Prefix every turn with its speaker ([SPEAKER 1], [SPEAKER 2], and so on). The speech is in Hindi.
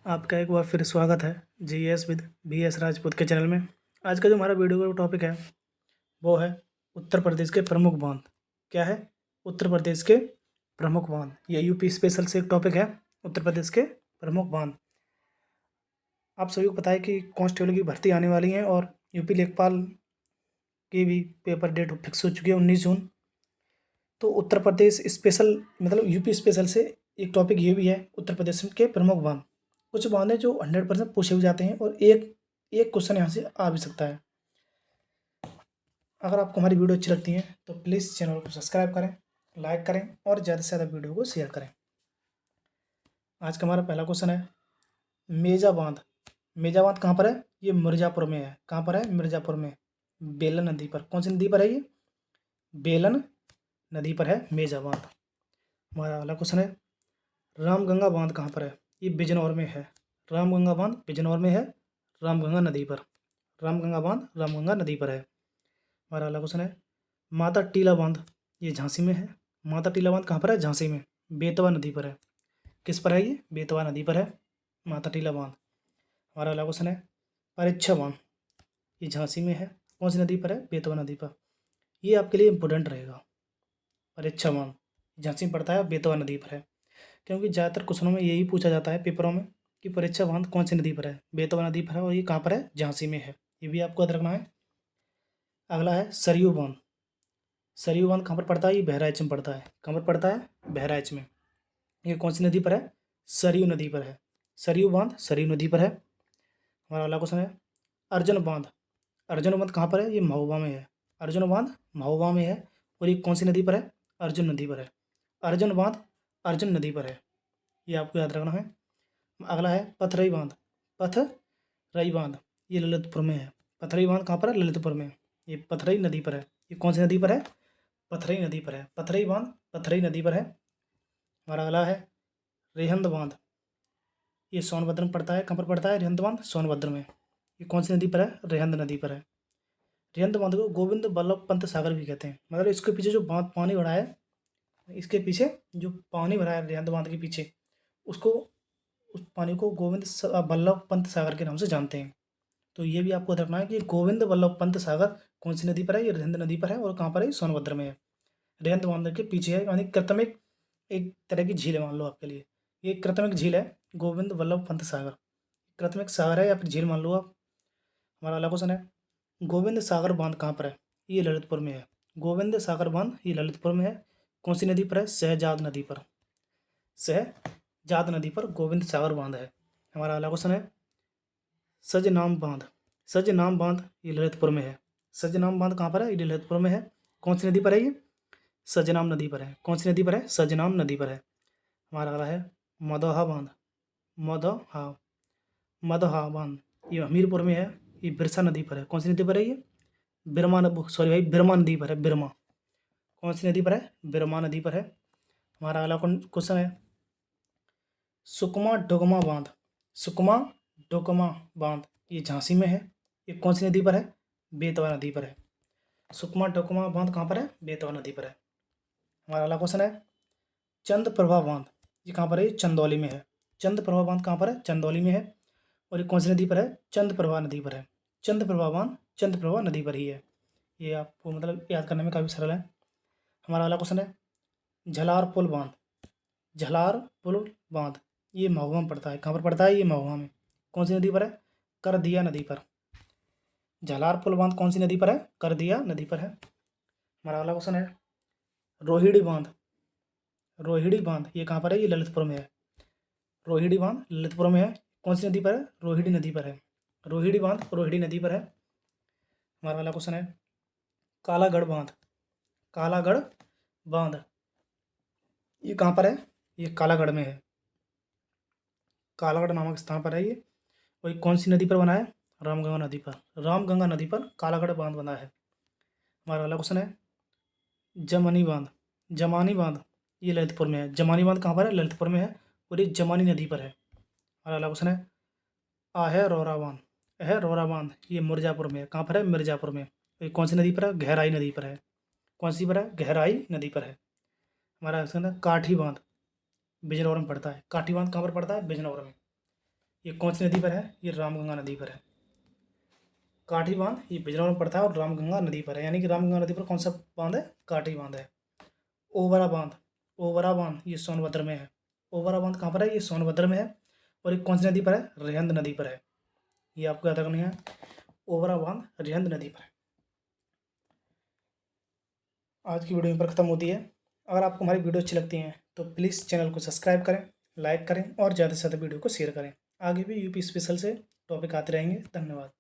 [SPEAKER 1] आपका एक बार फिर स्वागत है जीएस विद बीएस राजपूत के चैनल में। आज का जो हमारा वीडियो का टॉपिक है वो है उत्तर प्रदेश के प्रमुख बांध। क्या है? उत्तर प्रदेश के प्रमुख बांध। ये यूपी स्पेशल से एक टॉपिक है, उत्तर प्रदेश के प्रमुख बांध। आप सभी को पता है कि कांस्टेबल की भर्ती आने वाली है और यूपी लेखपाल की भी पेपर डेट फिक्स हो चुकी है 19 जून। तो उत्तर प्रदेश स्पेशल मतलब यूपी स्पेशल से एक टॉपिक ये भी है उत्तर प्रदेश के प्रमुख बांध। कुछ बांध हैं जो 100% पूछे भी जाते हैं और एक एक क्वेश्चन यहाँ से आ भी सकता है। अगर आपको हमारी वीडियो अच्छी लगती है तो प्लीज़ चैनल को सब्सक्राइब करें, लाइक करें और ज़्यादा से ज़्यादा वीडियो को शेयर करें। आज का हमारा पहला क्वेश्चन है मेजा बांध। मेजा बांध कहाँ पर है? ये मिर्ज़ापुर में है। कहाँ पर है? मिर्ज़ापुर में, बेलन नदी पर। कौन सी नदी पर है ये? बेलन नदी पर है मेजा बांध। हमारा अगला क्वेश्चन है रामगंगा बांध कहाँ पर है? ये बिजनौर में है। रामगंगा बांध बिजनौर में है, रामगंगा नदी पर। रामगंगा बांध रामगंगा नदी पर है। हमारा अगला क्वेश्चन है माता टीला बांध। ये झांसी में है। माता टीला बांध कहाँ पर है? झांसी में, बेतवा नदी पर है। किस पर है ये? बेतवा नदी पर है माता टीला बांध। हमारा अगला क्वेश्चन है परीक्षा बांध। ये झांसी में है। कौन सी नदी पर है? बेतवा नदी पर। ये आपके लिए इंपॉर्टेंट रहेगा। परीक्षा बांध झांसी में पड़ता है, बेतवा नदी पर है। क्योंकि ज़्यादातर क्वेश्चनों में यही पूछा जाता है पेपरों में कि परीक्षा बांध कौन सी नदी पर है? बेतवा नदी पर है और ये कहाँ पर है? झांसी में है। ये भी आपको याद रखना है। अगला है सरयू बांध। सरयू बांध कहाँ पर पड़ता है? ये बहराइच में पड़ता है। कहाँ पर पड़ता है? बहराइच में। ये कौन सी नदी पर है? सरयू नदी पर है। सरयू बांध सरयू नदी पर है। हमारा अगला क्वेश्चन है अर्जुन बांध। अर्जुन बांध कहाँ पर है? ये महोबा में है। अर्जुन बांध महोबा में है और ये कौन सी नदी पर है? अर्जुन नदी पर है। अर्जुन बांध अर्जुन नदी पर है। ये आपको याद रखना है। अगला है पथरई बांध। पथरई बांध ये ललितपुर में है। पथरई बांध कहाँ पर है? ललितपुर में। ये पथरई नदी पर है। ये कौन सी नदी पर है? पथरई नदी पर है। पथरई बांध पथरई नदी पर है। हमारा अगला है रेहंद बांध। ये सोनभद्र में पड़ता है। कहाँ पर पड़ता है? रेहंद बांध सोनभद्र में। ये कौन सी नदी पर है? रेहंद नदी पर है। रेहंद बांध को गोविंद बल्लभ पंत सागर भी कहते हैं। मतलब इसके पीछे जो बांध पानी भरा है, इसके पीछे जो पानी भरा है रेहंद बांध के पीछे, उसको उस पानी को बल्लभ पंत सागर के नाम से जानते हैं। तो ये भी आपको रखना है कि गोविंद बल्लभ पंत सागर कौन सी नदी पर है? ये रिहंद नदी पर है और कहाँ पर है? सोनभद्र में है। रिहंद बांध के पीछे है, यानी कृत्रिम एक तरह की झील है। मान लो आपके लिए ये कृत्रिम झील है, गोविंद वल्लभ पंत सागर। कृत्रिम सागर है या फिर झील मान लो आप। हमारा अगला क्वेश्चन है गोविंद सागर बांध कहाँ पर है? ये ललितपुर में है। गोविंद सागर बांध ये ललितपुर में है। कौन सी नदी पर है? सहजाद नदी पर। सहजाद नदी पर गोविंद सागर बांध है। हमारा अगला क्वेश्चन है सजनाम बांध। सजनाम बांध ये ललितपुर में है। सजनाम बांध कहाँ पर है? ये ललितपुर में है। कौन सी नदी पर है ये? सजनाम नदी पर है। कौन सी नदी पर है? सजनाम नदी पर है। हमारा अगला है मदोहा बांध। मदोहा मदोहा बांध ये हमीरपुर में है। ये बिरसा नदी पर है। कौन सी नदी पर है ये? सॉरी भाई, बिरमा नदी पर है। बिरमा। कौन सी नदी पर है? बिरमा नदी पर है। हमारा अगला क्वेश्चन है सुकमा डोगमा बांध। सुकमा डोगमा बांध ये झांसी में है। ये कौन सी नदी पर है? बेतवा नदी पर है। सुकमा डोगमा बांध कहाँ पर है? बेतवा नदी पर है। हमारा अगला क्वेश्चन है चंद प्रभा बांध। ये कहाँ पर है? चंदौली में है। चंद प्रभा बांध कहाँ पर है? चंदौली में है। और ये कौन सी नदी पर है? चंद प्रभा नदी पर है। चंद प्रभा बांध चंद प्रभा नदी पर ही है। ये आपको मतलब याद करने में काफ़ी सरल है। हमारा अगला क्वेश्चन है झलार पुल बांध। झलार पुल बांध ये महुआ में पड़ता है। कहाँ पर पड़ता है? ये महुआ में। कौन सी नदी पर है? करदिया नदी पर। झलार पुल बांध कौन सी नदी पर है? करदिया नदी पर है। हमारा अगला क्वेश्चन है रोहिणी बांध। रोहिणी बांध ये कहाँ पर है? ये ललितपुर में है। रोहिणी बांध ललितपुर में है। कौन सी नदी पर है? रोहिणी नदी पर है। रोहिणी बांध रोहिणी नदी पर है। हमारा अगला क्वेश्चन है कालागढ़ बांध। कालागढ़ बांध ये कहाँ पर है? ये कालागढ़ में है। कालागढ़ नामक स्थान पर है ये। और ये कौन सी नदी पर बना है? रामगंगा नदी पर। रामगंगा नदी पर कालागढ़ बांध बना है। हमारा अगला क्वेश्चन है जमनी बांध। जमानी बांध ये ललितपुर में है। जमानी बांध कहाँ पर है? ललितपुर में है और ये जमानी नदी पर है। हमारा अगला क्वेश्चन है आहे रोरा बांध। है रोरा बांध ये मिर्जापुर में है। कहाँ पर है? मिर्जापुर में। ये कौन सी नदी पर है? गहराई नदी पर है। कौन सी पर है? गहराई नदी पर है। हमारा क्वेश्चन है काठी बांध बिजनौर में पड़ता है। काठी बांध कहाँ पर पड़ता है? बिजनौर में। ये कौन सी नदी पर है? ये रामगंगा नदी पर है। काठी बांध ये बिजनौर में पड़ता है और रामगंगा नदी पर है, यानी कि रामगंगा नदी पर कौन सा बांध है? काठी बांध है। ओबरा बांध, ओबरा बांध ये सोनभद्र में है। ओबरा बांध कहाँ पर है? ये सोनभद्र में है। और ये कौन सी नदी पर है? रिहंद नदी पर है। ये आपको याद रखनी है, ओबरा बांध रिहंद नदी पर है। आज की वीडियो यहाँ पर ख़त्म होती है। अगर आपको हमारी वीडियो अच्छी लगती हैं तो प्लीज़ चैनल को सब्सक्राइब करें, लाइक करें और ज़्यादा से ज़्यादा वीडियो को शेयर करें। आगे भी यूपी स्पेशल से टॉपिक आते रहेंगे। धन्यवाद।